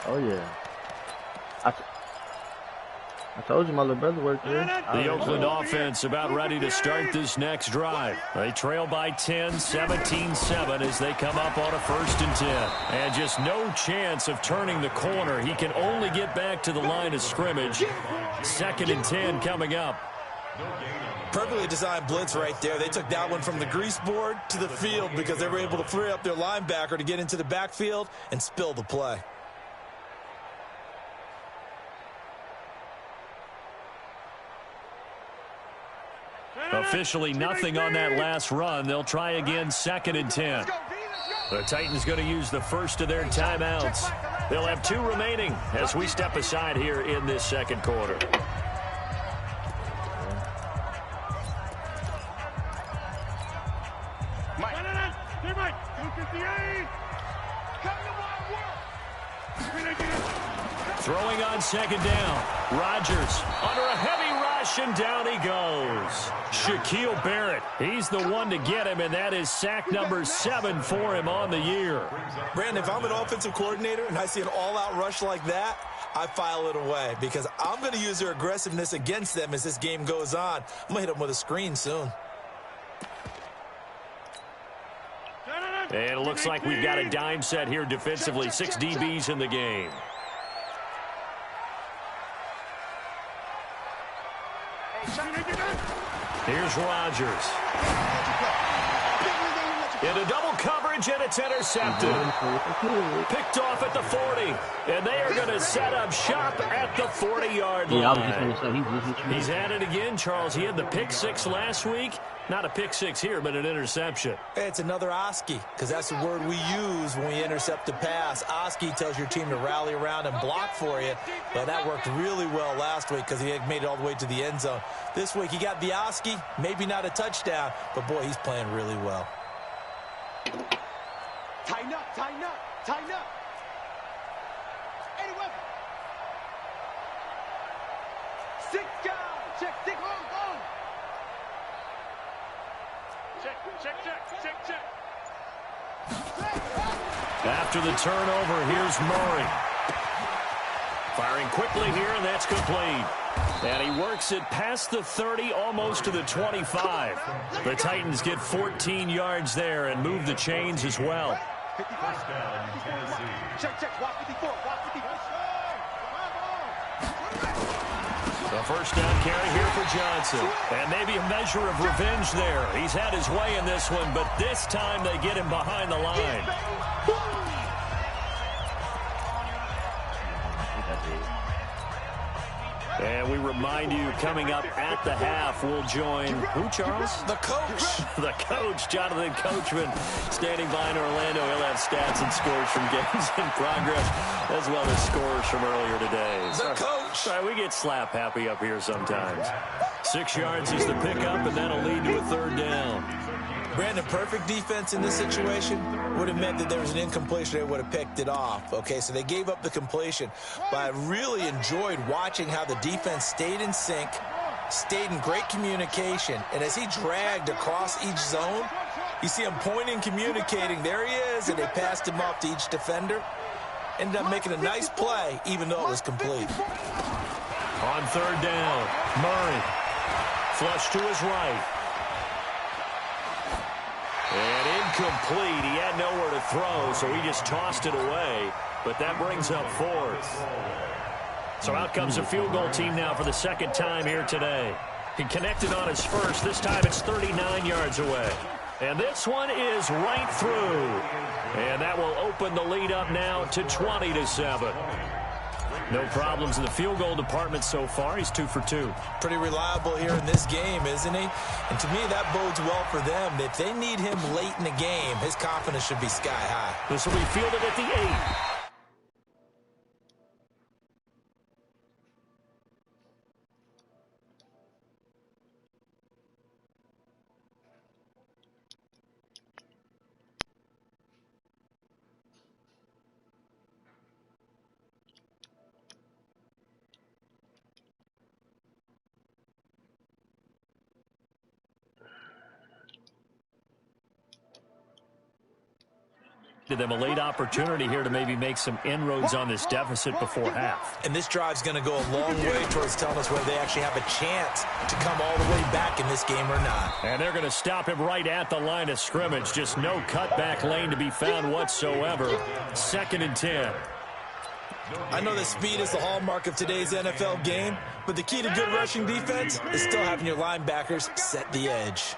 Oh, yeah. I told you my little brother worked there. The Oakland offense about ready to start this next drive. They trail by 10, 17-7 as they come up on a 1st and 10. And just no chance of turning the corner. He can only get back to the line of scrimmage. 2nd and 10 coming up. Perfectly designed blitz right there. They took that one from the grease board to the field because they were able to free up their linebacker to get into the backfield and spill the play. Officially nothing on that last run. They'll try again 2nd and 10. The Titans going to use the first of their timeouts. They'll have 2 remaining as we step aside here in this 2nd quarter. Throwing on 2nd down. Rodgers under a heavy rush, and down he goes. Shaquille Barrett, he's the one to get him, and that is sack number 7 for him on the year. Brandon, if I'm an offensive coordinator and I see an all-out rush like that, I file it away because I'm going to use their aggressiveness against them as this game goes on. I'm going to hit them with a screen soon. And it looks like we've got a dime set here defensively. 6 DBs in the game. Here's Rodgers. Into double coverage, and it's intercepted. Picked off at the 40. And they are going to set up shop at the 40-yard line. He's at it again, Charles. He had the pick 6 last week. Not a pick 6 here, but an interception. It's another Oski, because that's the word we use when we intercept a pass. Oski tells your team to rally around and block for you. But that worked really well last week because he had made it all the way to the end zone. This week he got the Oski, maybe not a touchdown, but boy, he's playing really well. Tighten up, tighten up, tighten up. Any weapon. 6 guys. Check, 6, on. Check. After the turnover, here's Murray. Firing quickly here, and that's complete. And he works it past the 30, almost to the 25. The Titans get 14 yards there and move the chains as well. Check, watch 54, watch 54. The first down carry here for Johnson. And maybe a measure of revenge there. He's had his way in this one, but this time they get him behind the line. And we remind you, coming up at the half, we'll join who, Charles? The coach. The coach, Jonathan Coachman, standing by in Orlando. He'll have stats and scores from games in progress, as well as scores from earlier today. The coach. Sorry, we get slap happy up here sometimes. 6 yards is the pickup, and that'll lead to a 3rd down. Brandon, perfect defense in this situation would have meant that there was an incompletion. They would have picked it off. Okay, so they gave up the completion. But I really enjoyed watching how the defense stayed in sync, stayed in great communication. And as he dragged across each zone, you see him pointing, communicating. There he is, and they passed him off to each defender. Ended up making a nice play, even though it was complete. On 3rd down, Murray. Flush to his right. And incomplete. He had nowhere to throw, so he just tossed it away. But that brings up 4th. So out comes the field goal team now for the 2nd time here today. He connected on his first. This time it's 39 yards away. And this one is right through. And that will open the lead up now to 20-7. No problems in the field goal department so far. He's 2 for 2. Pretty reliable here in this game, isn't he? And to me, that bodes well for them. If they need him late in the game, his confidence should be sky high. This will be fielded at the 8. To them a late opportunity here to maybe make some inroads on this deficit before half. And this drive's going to go a long way towards telling us whether they actually have a chance to come all the way back in this game or not. And they're going to stop him right at the line of scrimmage. Just no cutback lane to be found whatsoever. 2nd and 10. I know that speed is the hallmark of today's NFL game, but the key to good rushing defense is still having your linebackers set the edge.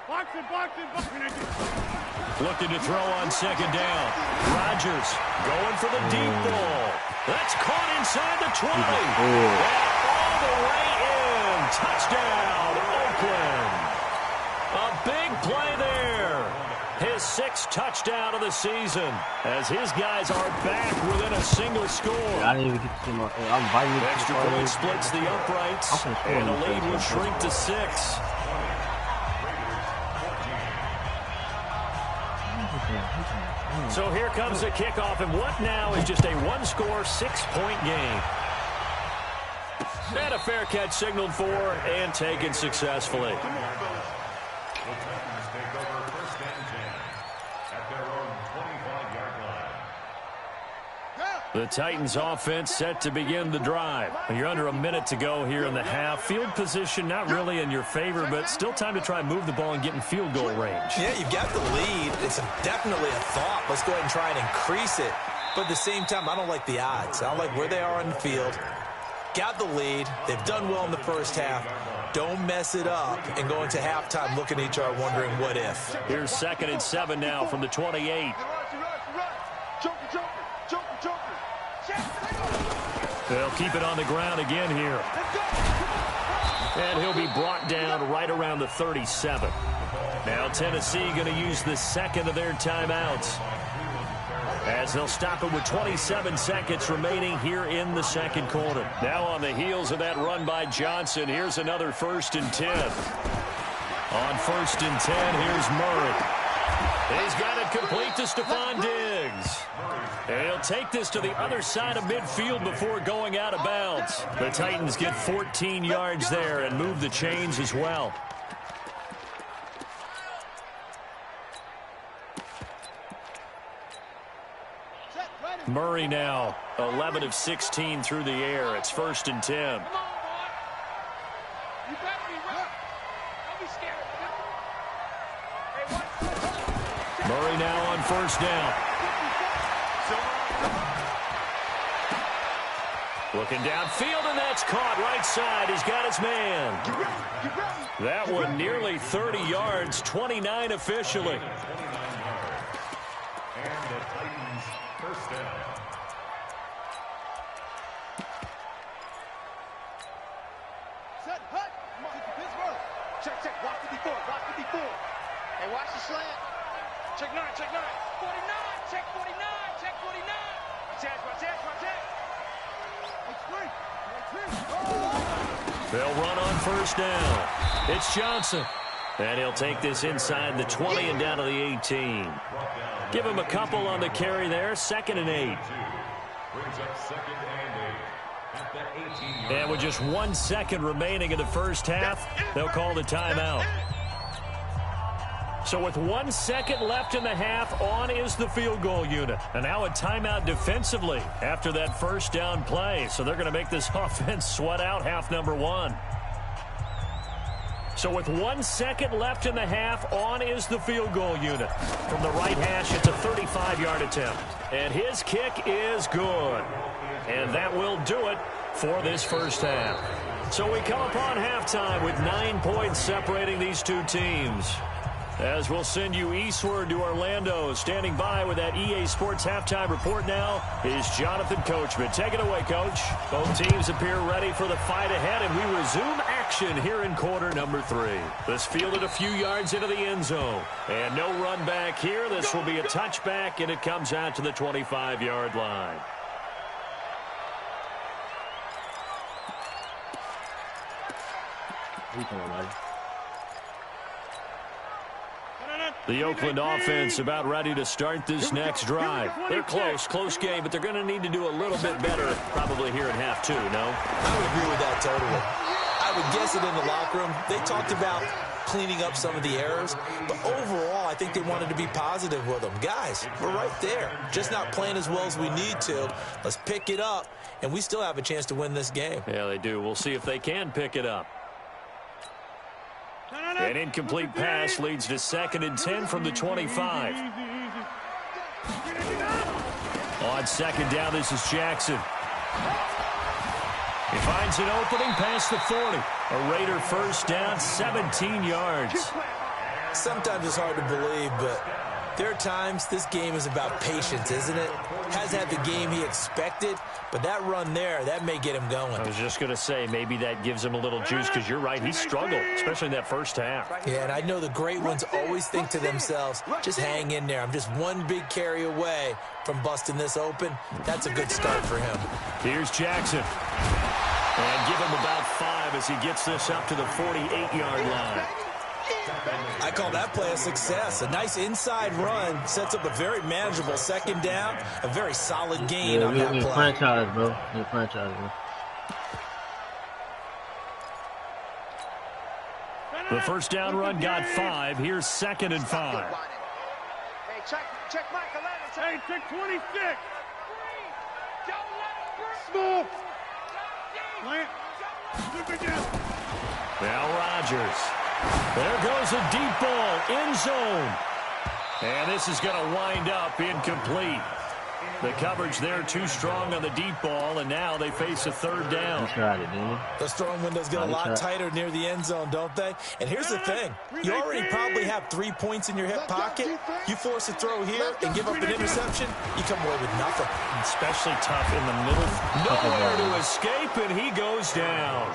Looking to throw on 2nd down. Rodgers going for the deep ball. That's caught inside the 20. And all the way in. Touchdown, Oakland. A big play there. His 6th touchdown of the season as his guys are back within a single score. I didn't even get to see my. I'm biting. Extra point splits the uprights, and the lead will shrink to 6. So here comes the kickoff, and what now is just a one-score, 6-point game. And a fair catch signaled for and taken successfully. The Titans offense set to begin the drive. You're under a minute to go here in the half. Field position not really in your favor, but still time to try and move the ball and get in field goal range. Yeah, you've got the lead. It's definitely a thought. Let's go ahead and try and increase it. But at the same time, I don't like the odds. I don't like where they are on the field. Got the lead. They've done well in the first half. Don't mess it up and go into halftime looking at each other wondering what if. Here's 2nd and 7 now from the 28. They'll keep it on the ground again here. And he'll be brought down right around the 37. Now Tennessee going to use the 2nd of their timeouts, as they'll stop it with 27 seconds remaining here in the 2nd quarter. Now on the heels of that run by Johnson, here's another 1st and 10. On 1st and 10, here's Murray. He's got it complete to Stephon Diggs. And he'll take this to the other side of midfield before going out of bounds. The Titans get 14 yards there and move the chains as well. Murray now 11 of 16 through the air. It's 1st and 10. Murray now on 1st down. Looking downfield, and that's caught right side. He's got his man. That one nearly 30 yards, 29 officially. And the Titans 1st down. Set, hut. Pittsburgh. Check. Watch 54. Hey, watch the slant. Check 9. 49. Check 49. Watch it. They'll run on 1st down. It's Johnson. And he'll take this inside the 20 and down to the 18. Give him a couple on the carry there. 2nd and 8. Brings up 2nd and 8 at the 18-yard line. And with just 1 second remaining in the first half, they'll call the timeout. So with 1 second left in the half, on is the field goal unit. And now a timeout defensively after that 1st down play. So they're going to make this offense sweat out half number 1. So with 1 second left in the half, on is the field goal unit. From the right hash, it's a 35-yard attempt. And his kick is good. And that will do it for this first half. So we come upon halftime with 9 points separating these two teams. As we'll send you eastward to Orlando. Standing by with that EA Sports halftime report now is Jonathan Coachman. Take it away, Coach. Both teams appear ready for the fight ahead, and we resume action here in quarter number 3. This fielded a few yards into the end zone. And no run back here. This will be a touchback, and it comes out to the 25-yard line. The Oakland offense about ready to start this next drive. They're close game, but they're going to need to do a little bit better probably here in half 2, no? I would agree with that totally. I would guess it in the locker room. They talked about cleaning up some of the errors, but overall, I think they wanted to be positive with them. Guys, we're right there. Just not playing as well as we need to. Let's pick it up, and we still have a chance to win this game. Yeah, they do. We'll see if they can pick it up. An incomplete pass leads to 2nd and 10 from the 25. On 2nd down, this is Jackson. He finds an opening past the 40. A Raider first down, 17 yards. Sometimes it's hard to believe, but there are times this game is about patience, isn't it? Hasn't had the game he expected, but that run there, that may get him going. I was just going to say, maybe that gives him a little juice, because you're right, he struggled, especially in that first half. Yeah, and I know the great ones always think to themselves, just hang in there. I'm just one big carry away from busting this open. That's a good start for him. Here's Jackson. And give him about 5 as he gets this up to the 48-yard line. I call that play a success. A nice inside run sets up a very manageable 2nd down, a very solid gain on that play. Franchise, bro. Franchise, bro. The first down run got 5. Here's 2nd and 5. Hey, check Michael Evans. Hey, check 26. Smooth. Now Rodgers. There goes a deep ball, end zone. And this is going to wind up incomplete. The coverage there too strong on the deep ball, and now they face a 3rd down. Tried it, didn't you? Those throwing windows get a lot tighter near the end zone, don't they? And here's the thing. You already probably have 3 points in your hip pocket. You force a throw here and give up an interception, you come away with nothing. Especially tough in the middle. Nowhere to escape, and he goes down.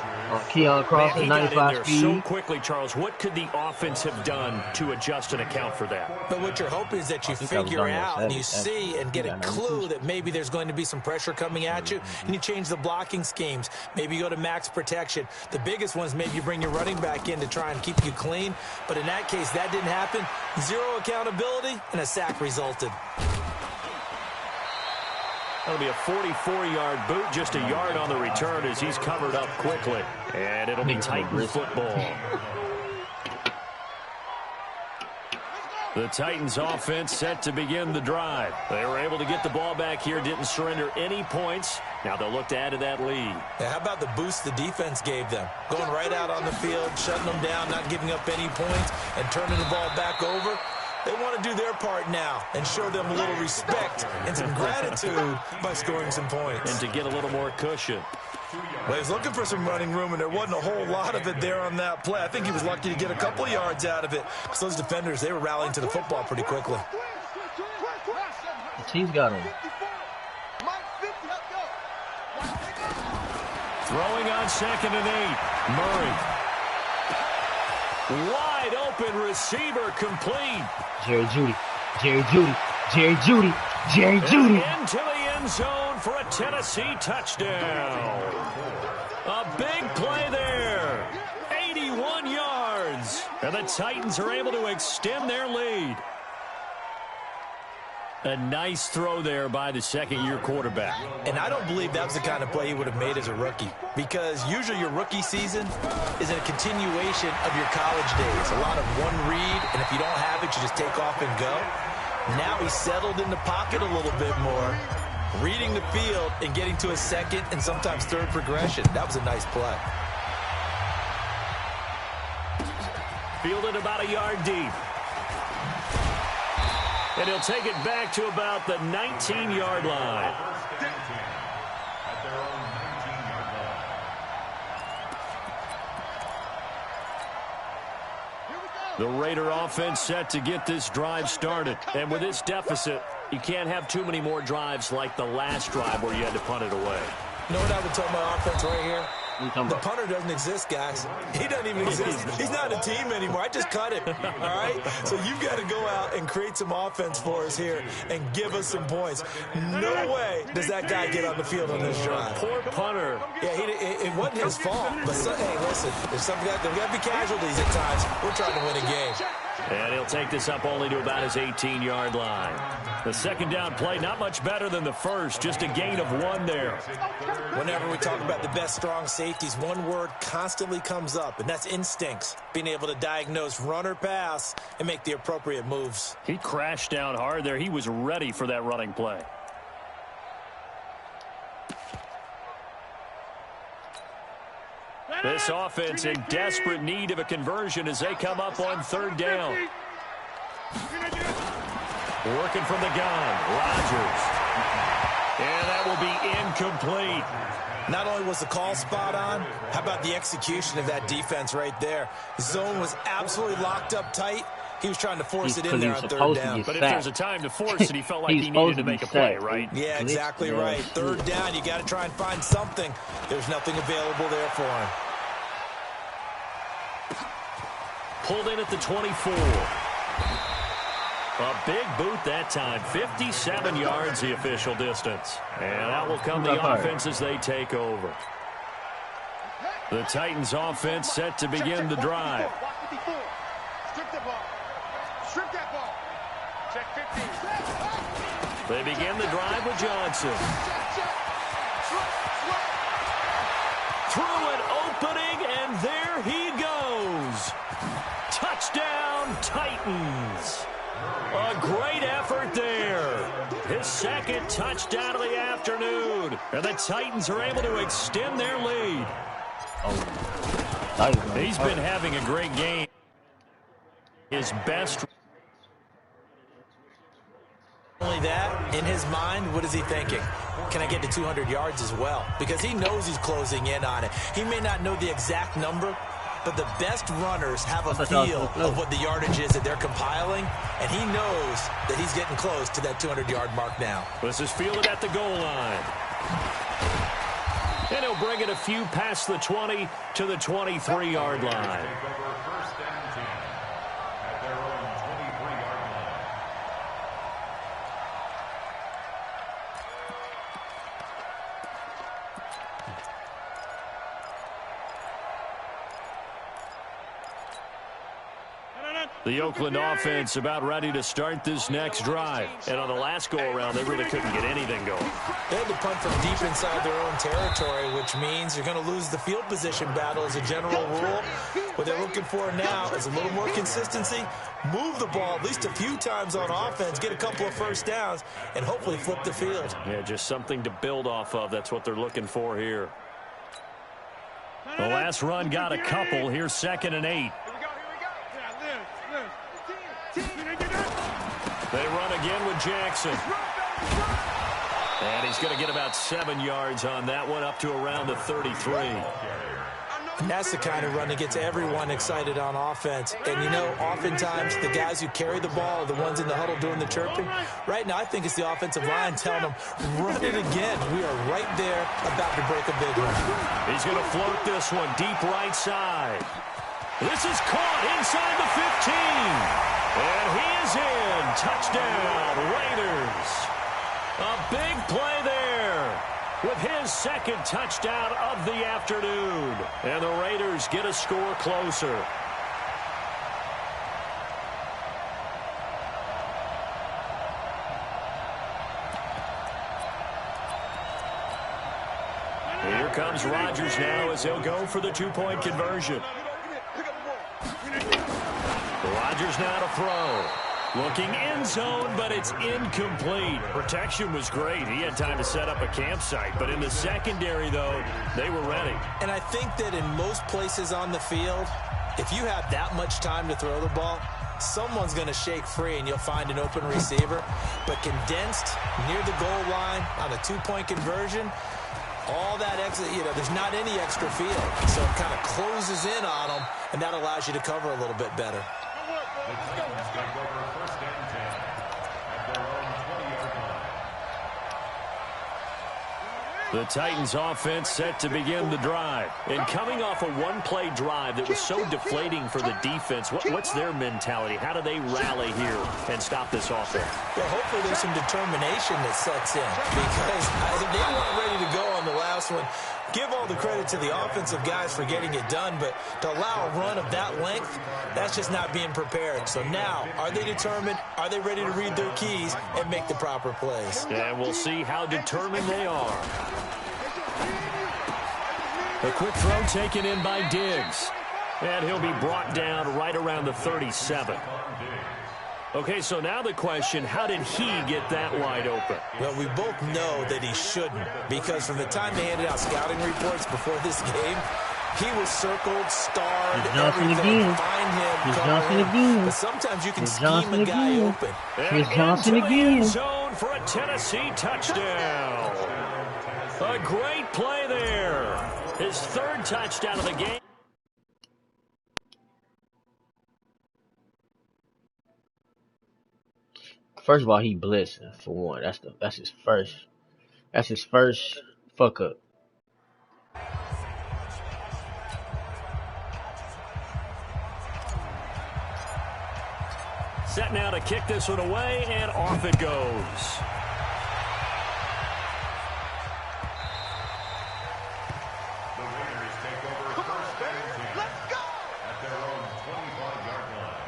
Keon Cross, Man, he got in 95 there speed. so quickly, Charles. What could the offense have done to adjust and account for that? But what you're hoping is that you figure out and you see and get a clue that maybe there's going to be some pressure coming at you, and you change the blocking schemes. Maybe you go to max protection. The biggest one is maybe you bring your running back in to try and keep you clean. But in that case, that didn't happen. 0 accountability, and a sack resulted. That'll be a 44-yard boot, just a yard on the return as he's covered up quickly. And it'll be Titan football. The Titans offense set to begin the drive. They were able to get the ball back here, didn't surrender any points. Now they'll look to add to that lead. Yeah, how about the boost the defense gave them? Going right out on the field, shutting them down, not giving up any points, and turning the ball back over. They want to do their part now and show them a little respect and some gratitude by scoring some points. And to get a little more cushion. Well, he was looking for some running room, and there wasn't a whole lot of it there on that play. I think he was lucky to get a couple yards out of it, because those defenders, they were rallying to the football pretty quickly. The team's got him. Throwing on 2nd and 8. Murray. Wide open receiver complete. Jerry Jeudy. Into the end zone for a Tennessee touchdown. A big play there. 81 yards. And the Titans are able to extend their lead. A nice throw there by the 2nd-year quarterback. And I don't believe that was the kind of play he would have made as a rookie, because usually your rookie season is a continuation of your college days. A lot of one read, and if you don't have it, you just take off and go. Now he's settled in the pocket a little bit more, reading the field and getting to a 2nd and sometimes 3rd progression. That was a nice play. Fielded about a yard deep. And he'll take it back to about the 19-yard line. The Raider offense set to get this drive started. And with this deficit, you can't have too many more drives like the last drive where you had to punt it away. You know what I would tell my offense right here? The punter doesn't exist, guys. He doesn't even exist. He's not a team anymore. I just cut him, all right? So you've got to go out and create some offense for us here and give us some points. No way does that guy get on the field on this drive. Poor punter. Yeah, it wasn't his fault. But, hey, listen, there's got to be casualties at times. We're trying to win a game. And he'll take this up only to about his 18-yard line. The second down play, not much better than the first, just a gain of 1 there. Whenever we talk about the best strong safeties, one word constantly comes up, and that's instincts. Being able to diagnose run or pass and make the appropriate moves. He crashed down hard there. He was ready for that running play. This offense in desperate need of a conversion as they come up on 3rd down. Working from the gun, Rodgers. And that will be incomplete. Not only was the call spot on, how about the execution of that defense right there? The zone was absolutely locked up tight. He was trying to force it in there on 3rd down. But if there's a time to force it, he felt like he needed to make a play, right? Yeah, exactly right. 3rd down, you got to try and find something. There's nothing available there for him. Pulled in at the 24. A big boot that time. 57 yards the official distance. And out will come the offense as they take over. The Titans offense set to begin the drive. Strip the ball. Strip that ball. Check 15. They begin the drive with Johnson. Through an opening, and there he goes. Touchdown, Titans. A great effort there. His second touchdown of the afternoon. And the Titans are able to extend their lead. He's been having a great game. His best. Only that, in his mind, what is he thinking? Can I get to 200 yards as well? Because he knows he's closing in on it. He may not know the exact number, but the best runners have a feel of what the yardage is that they're compiling, and he knows that he's getting close to that 200-yard mark now. This is fielded at the goal line. And he'll bring it a few past the 20 to the 23-yard line. The Oakland offense about ready to start this next drive. And on the last go-around, they really couldn't get anything going. They had to punt from deep inside their own territory, which means you're going to lose the field position battle as a general rule. What they're looking for now is a little more consistency, move the ball at least a few times on offense, get a couple of first downs, and hopefully flip the field. Yeah, just something to build off of. That's what they're looking for here. The last run got a couple. Here's 2nd and 8. They run again with Jackson. And he's going to get about 7 yards on that one, up to around the 33. And that's the kind of run that gets everyone excited on offense. And, you know, oftentimes the guys who carry the ball are the ones in the huddle doing the chirping. Right now, I think it's the offensive line telling them, run it again. We are right there about to break a big one. He's going to float this one deep right side. This is caught inside the 15. And he is in. Touchdown, Raiders. A big play there with his 2nd touchdown of the afternoon. And the Raiders get a score closer. Here comes Rodgers now as he'll go for the 2-point conversion. Rodgers now to throw. Looking end zone, but it's incomplete. Protection was great. He had time to set up a campsite. But in the secondary, though, they were ready. And I think that in most places on the field, if you have that much time to throw the ball, someone's going to shake free and you'll find an open receiver. But condensed near the goal line on a 2-point conversion, all that extra, you know, there's not any extra field. So it kind of closes in on them, and that allows you to cover a little bit better. The Titans take over 1st and 10 at their own 20-yard line. The Titans offense set to begin the drive. And coming off a one-play drive that was so deflating for the defense, what's their mentality? How do they rally here and stop this offense? Well, hopefully there's some determination that sets in, because they weren't ready to go on the last last one. Give all the credit to the offensive guys for getting it done, but to allow a run of that length, that's just not being prepared. So now, are they determined? Are they ready to read their keys and make the proper plays? And we'll see how determined they are. A quick throw taken in by Diggs. And he'll be brought down right around the 37. Okay, so now the question, how did he get that wide open? Well, we both know that he shouldn't, because from the time they handed out scouting reports before this game, he was circled, starred, everything. Find him, cover him. But sometimes you can scheme a guy open. Here's Johnson again. Zone for a Tennessee touchdown. A great play there. His third touchdown of the game. First of all, he blitzing for one. That's his first. That's his first fuck up. Set now to kick this one away, and off it goes. The Raiders take over first down and 10 Let's go! at their own 25-yard line.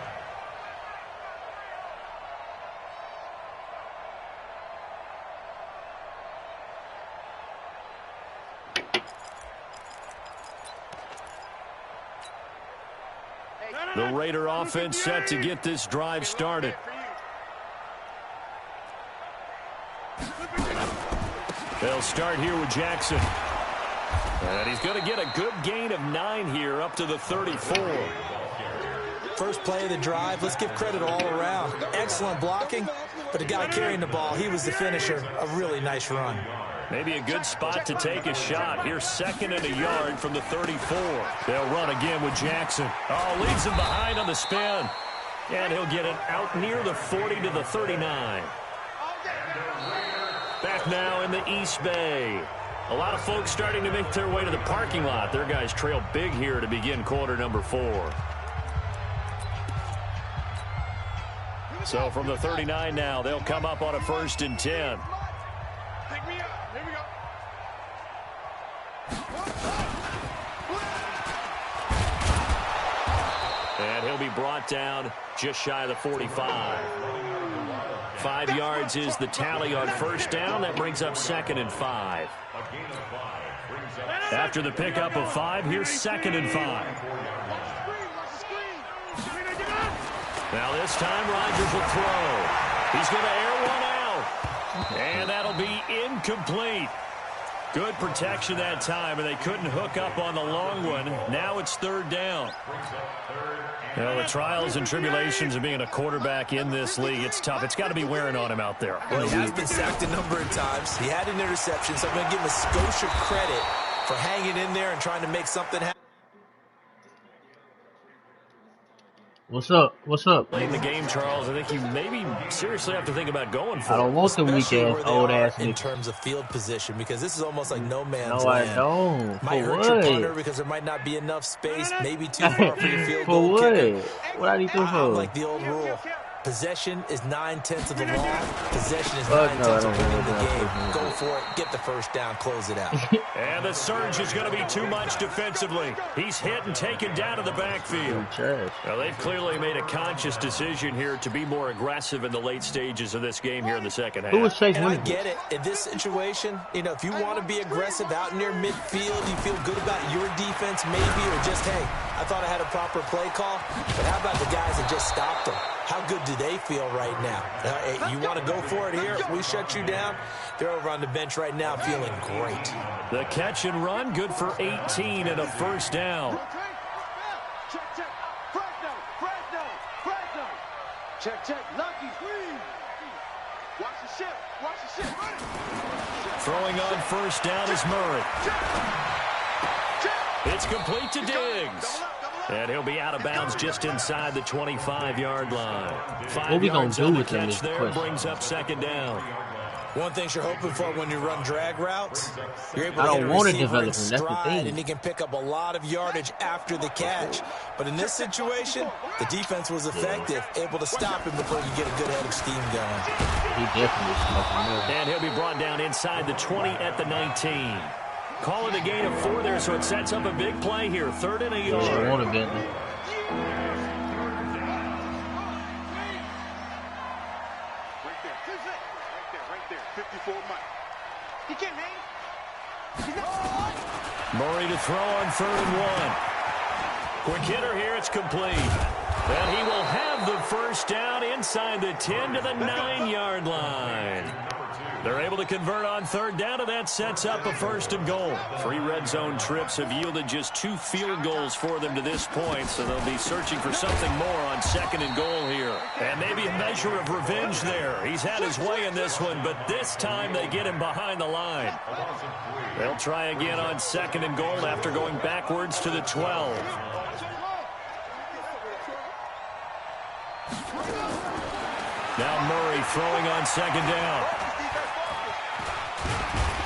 The Raider offense set to get this drive started. They'll start here with Jackson. And he's going to get a good gain of 9 here up to the 34. First play of the drive, let's give credit all around. Excellent blocking, but the guy carrying the ball, he was the finisher. A really nice run. Maybe a good spot to take a shot. Here's 2nd and a yard from the 34. They'll run again with Jackson. Oh, leads him behind on the spin. And he'll get it out near the 40 to the 39. Back now in the East Bay. A lot of folks starting to make their way to the parking lot. Their guys trail big here to begin quarter number 4. So from the 39 now, they'll come up on a 1st and 10. Pick me up. Here we go. And he'll be brought down just shy of the 45. 5 yards is the tally on 1st down. That brings up 2nd and 5. After the pickup of 5, here's 2nd and 5. Now this time Rodgers will throw. He's going to air one out. And that'll be incomplete. Good protection that time, and they couldn't hook up on the long one. Now it's 3rd down. You know, the trials and tribulations of being a quarterback in this league, it's tough. It's got to be wearing on him out there. Well, he has been sacked a number of times. He had an interception, so I'm going to give him a Scotia credit for hanging in there and trying to make something happen. What's up? What's up? Late in the game, Charles, I think you maybe seriously have to think about going for it. I don't want the weak-ass, old-ass in nigga. terms of field position, because this is almost like no man's No, land. I don't. Might For hurt your what? punter because there might not be enough space, maybe too far for your field For goal what? kicker. What I need to I for? like the old rule. Possession is 9/10 of the law. Possession is Fuck no, I 9/10 don't of winning the want game. that. Go for it. Get the 1st down. Close it out. And the surge is going to be too much defensively. He's hit and taken down to the backfield. Trash. Well, they've clearly made a conscious decision here to be more aggressive in the late stages of this game here in the second half. Who was Chase And I Winovich? get it. In this situation, you know, if you want to be aggressive out near midfield, you feel good about your defense maybe, or just, hey, I thought I had a proper play call. But how about the guys that just stopped them? How good do they feel right now? Hey, you want to go for it here? We shut you down. They're over on the bench right now feeling great. The catch and run, good for 18 and a 1st down. Check, check. Fresno. Check, check. Lucky. Watch the ship. Watch the ship. Throwing on 1st down is Murray. It's complete to Diggs. And he'll be out of bounds just inside the 25-yard line. 5 What we gonna yards do on the with him catch is the there question. brings up 2nd down. One thing you're hoping for when you run drag routes, you're able I to don't hit a want to receiver develop in him. That's the stride, thing. and he can pick up a lot of yardage after the catch. But in this situation, the defense was effective, able to stop him before you get a good head of steam going. He definitely smoking more. And he'll be brought down inside the 20 at the 19. Call it a gain of 4 there, so it sets up a big play here. 3rd and a Sure yard. would have been. Right there. 54 Mike. He can't hang. Murray to throw on 3rd and 1. Quick hitter here, it's complete. And he will have the first down inside the 10 to the 9-yard line. They're able to convert on 3rd down, and that sets up a 1st and goal. 3 red zone trips have yielded just 2 field goals for them to this point, so they'll be searching for something more on 2nd and goal here. And maybe a measure of revenge there. He's had his way in this one, but this time they get him behind the line. They'll try again on 2nd and goal after going backwards to the 12. Now Murray throwing on 2nd down.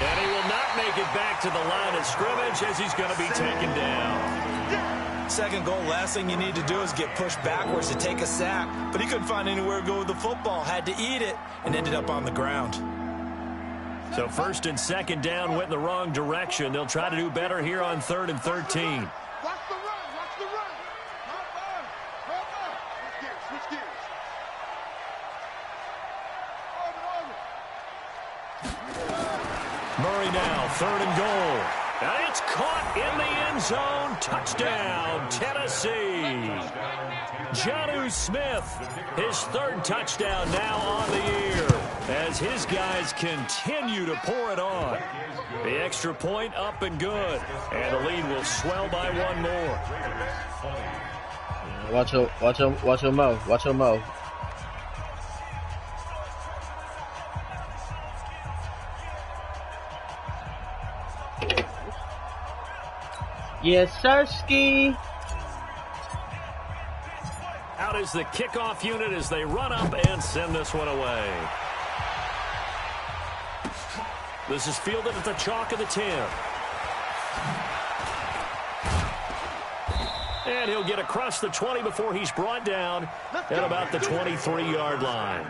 And he will not make it back to the line of scrimmage as he's going to be taken down. 2nd goal, last thing you need to do is get pushed backwards to take a sack. But he couldn't find anywhere to go with the football. Had to eat it and ended up on the ground. So 1st and 2nd down went in the wrong direction. They'll try to do better here on 3rd and 13. Watch the run. Watch the run. Switch gears. Murray now, 3rd and goal. And it's caught in the end zone. Touchdown, Tennessee. Jonnu Smith, his 3rd touchdown now on the year as his guys continue to pour it on. The extra point up and good. And the lead will swell by 1 more. Watch your mouth. Watch your mouth. Yes, sirski. Out is the kickoff unit as they run up and send this one away. This is fielded at the chalk of the 10. And he'll get across the 20 before he's brought down at about the 23-yard line.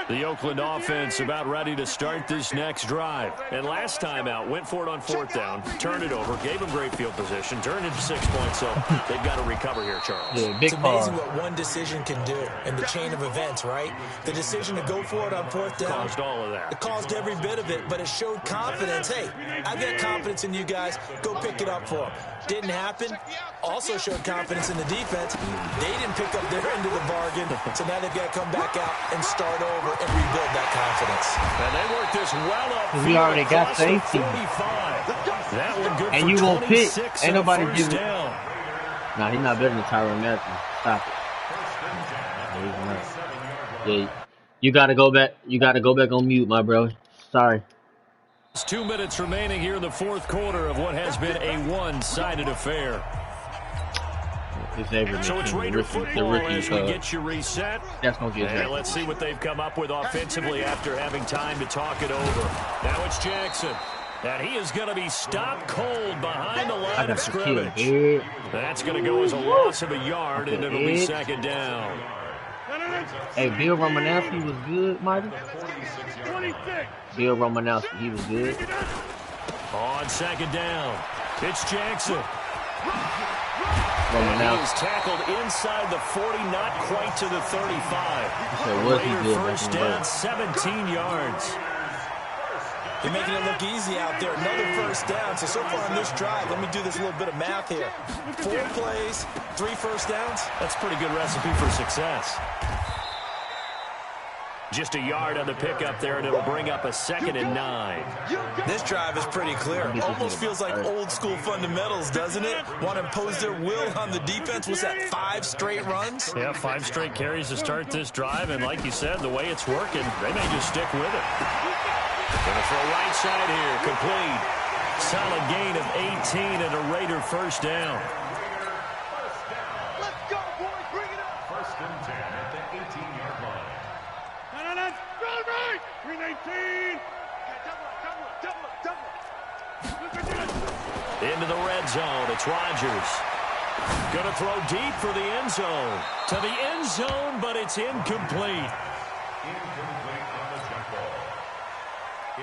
The Oakland offense about ready to start this next drive. And last time out, went for it on 4th down, turned it over, gave them great field position, turned into 6 points, so they've got to recover here, Charles. Yeah, big it's amazing what one decision can do in the chain of events, right? The decision to go for it on 4th down. Caused all of that. It caused every bit of it, but it showed confidence. Hey, I've got confidence in you guys. Go pick it up for them. Didn't happen. Also showed confidence in the defense. They didn't pick up their end of the bargain, so now they've got to come back out and start over and rebuild that confidence. And they worked this well up. We already got safety. That one good And for you won't pick. 26 Ain't nobody first giving. down. Nah, he's not better than Tyrann Matthew. Stop it. No, he's not. Yeah, you gotta go back. You gotta go back on mute, my bro. Sorry. It's 2 minutes remaining here in the 4th quarter of what has been a one-sided affair. So it's Raider football as we get you reset. That's gonna get and let's see what they've come up with offensively after having time to talk it over. Now it's Jackson. And he is going to be stopped cold behind the line of scrimmage. That's going to go as a loss of a yard, and it'll be 2nd down. Hey, Bill Romanowski was good, Michael. Bill Romanowski, he was good. On 2nd down, it's Jackson. Romanowski. He is tackled inside the 40, not quite to the 35. Raider first down, 17 yards. They're making it look easy out there. Another first down. So far on this drive, let me do this little bit of math here. 4 plays, 3 first downs. That's a pretty good recipe for success. Just a yard on the pickup there, and it'll bring up a 2nd and 9. This drive is pretty clear. Almost feels like old school fundamentals, doesn't it? Want to impose their will on the defense. What's that, 5 straight runs? Yeah, 5 straight carries to start this drive, and like you said, the way it's working, they may just stick with it. Gonna throw right side here, complete. Solid gain of 18 and a Raider first down. Let's go, boys, bring it up. 1st and 10 at the 18-yard line. Run right. 319. Double. Into the red zone, it's Rodgers. Gonna throw deep for the end zone. To the end zone, but it's incomplete. Incomplete on the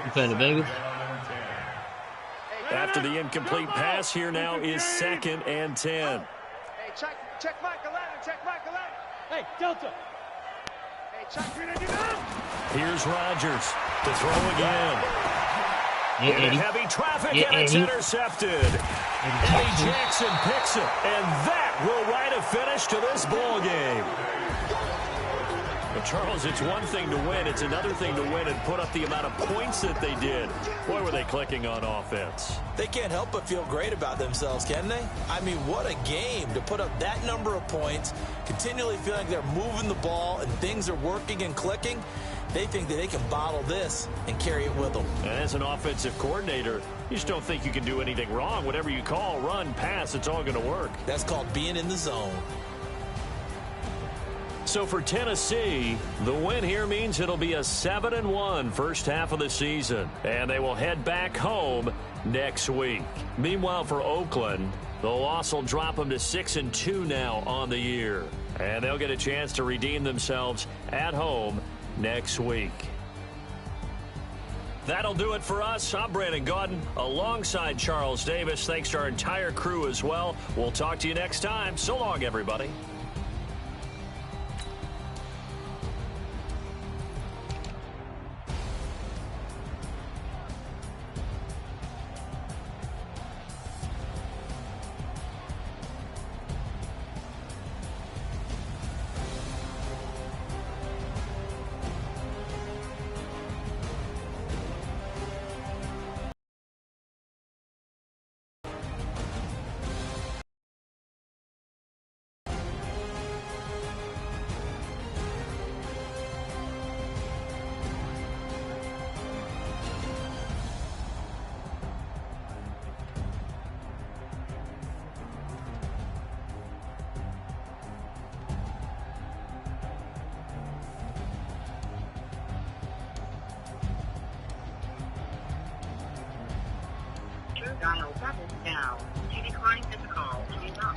You playing the Bengals? After the incomplete pass, here now is 2nd and 10. Hey, check Michael Allen. Check Michael Allen. Hey, Delta. Hey, check Here's Rodgers to throw again. Yeah, In heavy traffic, Yeah, and it's Eddie. intercepted. Eddie Jackson picks it, and that will write a finish to this ball game. But Charles, it's one thing to win. It's another thing to win and put up the amount of points that they did. Boy, were they clicking on offense. They can't help but feel great about themselves, can they? I mean, what a game to put up that number of points, continually feeling like they're moving the ball and things are working and clicking. They think that they can bottle this and carry it with them. And as an offensive coordinator, you just don't think you can do anything wrong. Whatever you call, run, pass, it's all going to work. That's called being in the zone. So for Tennessee, the win here means it'll be a 7-1 first half of the season. And they will head back home next week. Meanwhile, for Oakland, the loss will drop them to 6-2 now on the year. And they'll get a chance to redeem themselves at home next week. That'll do it for us. I'm Brandon Gaudin alongside Charles Davis. Thanks to our entire crew as well. We'll talk to you next time. So long, everybody. Dial button down. To decline this call, hang up.